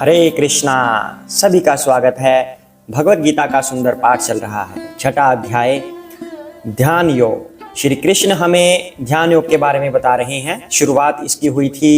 हरे कृष्णा। सभी का स्वागत है। भगवत गीता का सुंदर पाठ चल रहा है। छठा अध्याय ध्यान योग। श्री कृष्ण हमें ध्यान योग के बारे में बता रहे हैं। शुरुआत इसकी हुई थी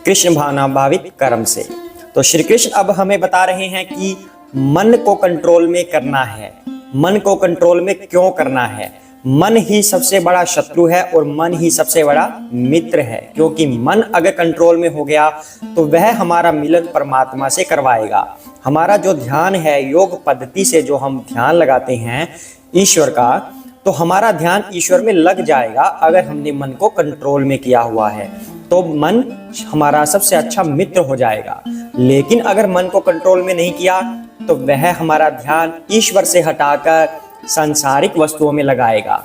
कृष्ण भावना भावित कर्म से। तो श्री कृष्ण अब हमें बता रहे हैं कि मन को कंट्रोल में करना है। मन को कंट्रोल में क्यों करना है? मन ही सबसे बड़ा शत्रु है और मन ही सबसे बड़ा मित्र है, क्योंकि मन अगर कंट्रोल में हो गया तो वह हमारा मिलन परमात्मा से करवाएगा। हमारा जो ध्यान है, योग पद्धति से जो हम ध्यान लगाते हैं ईश्वर का, तो हमारा ध्यान ईश्वर में लग जाएगा। अगर हमने मन को कंट्रोल में किया हुआ है तो मन हमारा सबसे अच्छा मित्र हो जाएगा। लेकिन अगर मन को कंट्रोल में नहीं किया तो वह हमारा ध्यान ईश्वर से हटाकर सांसारिक वस्तुओं में लगाएगा।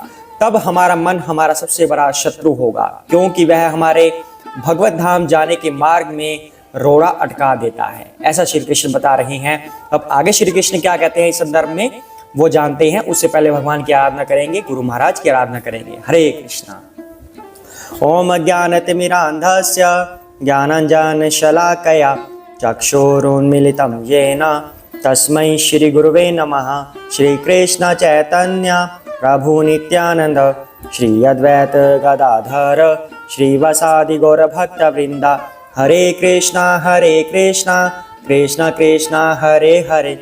तब हमारा मन हमारा सबसे बड़ा शत्रु होगा, क्योंकि वह हमारे भगवत धाम जाने के मार्ग में रोड़ा अटका देता है। ऐसा श्री कृष्ण बता रहे हैं। अब आगे श्री कृष्ण क्या कहते हैं इस संदर्भ में वो जानते हैं। उससे पहले भगवान की आराधना करेंगे, गुरु महाराज की आराधना करेंगे। हरे कृष्णा। ओम अज्ञानतिमिरान्धस्य ज्ञानाञ्जनशलाकया चक्षुरुन्मीलितं येन तस्मै श्री गुरुवे नमः। श्री कृष्ण चैतन्य प्रभु नित्यानंद श्री अद्वैत गदाधर श्रीवासादि गौर भक्त वृंदा। हरे कृष्णा कृष्णा कृष्णा हरे हरे,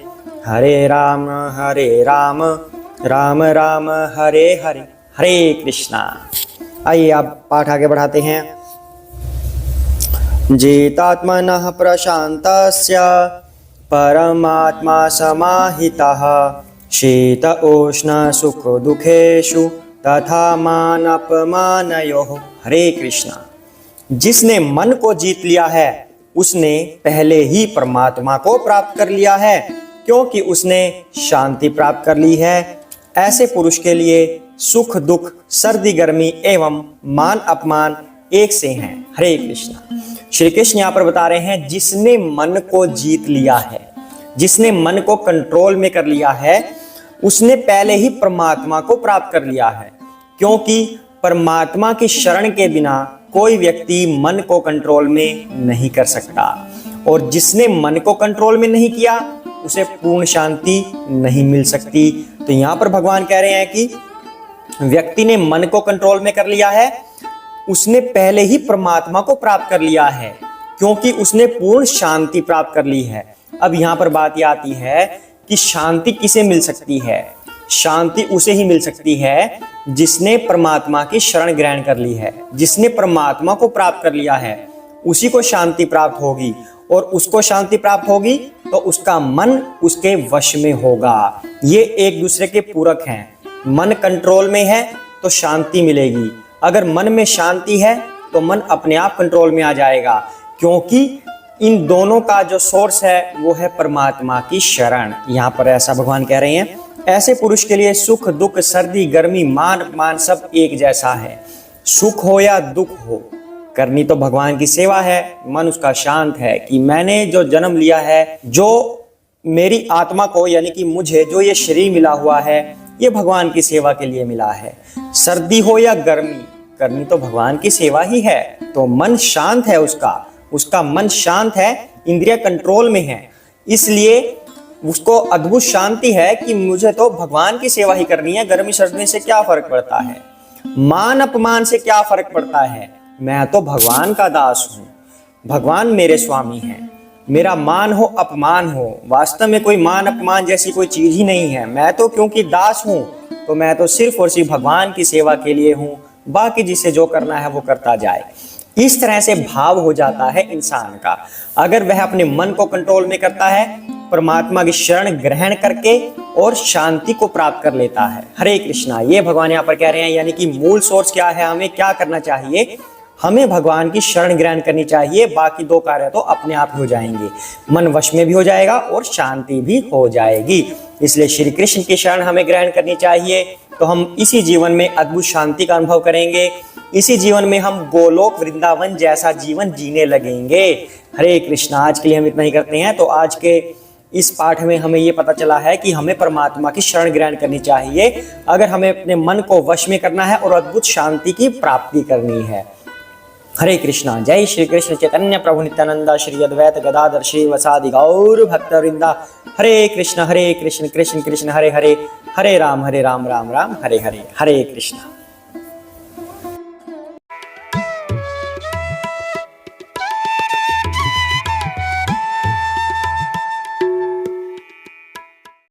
हरे राम राम राम हरे हरे। हरे कृष्णा। आइए आप पाठ आगे बढ़ाते हैं। जितात्मनः प्रशान्तस्य परमात्मा समाहितः शीत उष्ण सुख दुखेषु तथा मान अपमानयोः। हरे कृष्णा। जिसने मन को जीत लिया है उसने पहले ही परमात्मा को प्राप्त कर लिया है, क्योंकि उसने शांति प्राप्त कर ली है। ऐसे पुरुष के लिए सुख दुख, सर्दी गर्मी एवं मान अपमान एक से हैं। हरे कृष्णा। श्री कृष्ण यहाँ पर बता रहे हैं जिसने मन को जीत लिया है, जिसने मन को कंट्रोल में कर लिया है, उसने पहले ही परमात्मा को प्राप्त कर लिया है। क्योंकि परमात्मा की शरण के बिना कोई व्यक्ति मन को कंट्रोल में नहीं कर सकता, और जिसने मन को कंट्रोल में नहीं किया उसे पूर्ण शांति नहीं मिल सकती। तो यहाँ पर भगवान कह रहे हैं कि व्यक्ति ने मन को कंट्रोल में कर लिया है, उसने पहले ही परमात्मा को प्राप्त कर लिया है, क्योंकि उसने पूर्ण शांति प्राप्त कर ली है। अब यहाँ पर बात यह आती है कि शांति किसे मिल सकती है? शांति उसे ही मिल सकती है जिसने परमात्मा की शरण ग्रहण कर ली है। जिसने परमात्मा को प्राप्त कर लिया है उसी को शांति प्राप्त होगी, और उसको शांति प्राप्त होगी तो उसका मन उसके वश में होगा। ये एक दूसरे के पूरक हैं। मन कंट्रोल में है तो शांति मिलेगी, अगर मन में शांति है तो मन अपने आप कंट्रोल में आ जाएगा, क्योंकि इन दोनों का जो सोर्स है वो है परमात्मा की शरण। यहाँ पर ऐसा भगवान कह रहे हैं। ऐसे पुरुष के लिए सुख दुख, सर्दी गर्मी, मान अपमान सब एक जैसा है। सुख हो या दुख हो, करनी तो भगवान की सेवा है। मन उसका शांत है कि मैंने जो जन्म लिया है, जो मेरी आत्मा को यानी कि मुझे जो ये शरीर मिला हुआ है, ये भगवान की सेवा के लिए मिला है। सर्दी हो या गर्मी, करनी तो भगवान की सेवा ही है। तो मन शांत है, उसका मन शांत है, इंद्रिय कंट्रोल में है, इसलिए उसको अद्भुत शांति है कि मुझे तो भगवान की सेवा ही करनी है। गर्मी सर्दी से क्या फर्क पड़ता है, मान अपमान से क्या फर्क पड़ता है, मैं तो भगवान का दास हूँ, भगवान मेरे स्वामी हैं। मेरा मान हो अपमान हो, वास्तव में कोई मान अपमान जैसी कोई चीज ही नहीं है। मैं तो क्योंकि दास हूँ तो मैं तो सिर्फ और सिर्फ भगवान की सेवा के लिए हूँ, बाकी जिसे जो करना है वो करता जाए। इस तरह से भाव हो जाता है इंसान का, अगर वह अपने मन को कंट्रोल में करता है, परमात्मा की शरण ग्रहण करके और शांति को प्राप्त कर लेता है। हरे कृष्णा। ये भगवान यहाँ पर कह रहे हैं, यानी कि मूल सोर्स क्या है, हमें क्या करना चाहिए? हमें भगवान की शरण ग्रहण करनी चाहिए। बाकी दो कार्य तो अपने आप ही हो जाएंगे, मन वश में भी हो जाएगा और शांति भी हो जाएगी। इसलिए श्री कृष्ण की शरण हमें ग्रहण करनी चाहिए, तो हम इसी जीवन में अद्भुत शांति का अनुभव करेंगे। इसी जीवन में हम गोलोक वृंदावन जैसा जीवन जीने लगेंगे। हरे कृष्णा। आज के लिए हम इतना ही करते हैं। तो आज के इस पाठ में हमें ये पता चला है कि हमें परमात्मा की शरण ग्रहण करनी चाहिए अगर हमें अपने मन को वश में करना है और अद्भुत शांति की प्राप्ति करनी है। हरे कृष्णा। जय श्री कृष्ण चैतन्य प्रभु नित्यानंदा श्री अद्वैत गदाधर श्रीवासादि गौर भक्तवृंदा। हरे कृष्ण कृष्ण कृष्ण हरे हरे, हरे राम राम राम हरे हरे, हरे कृष्ण।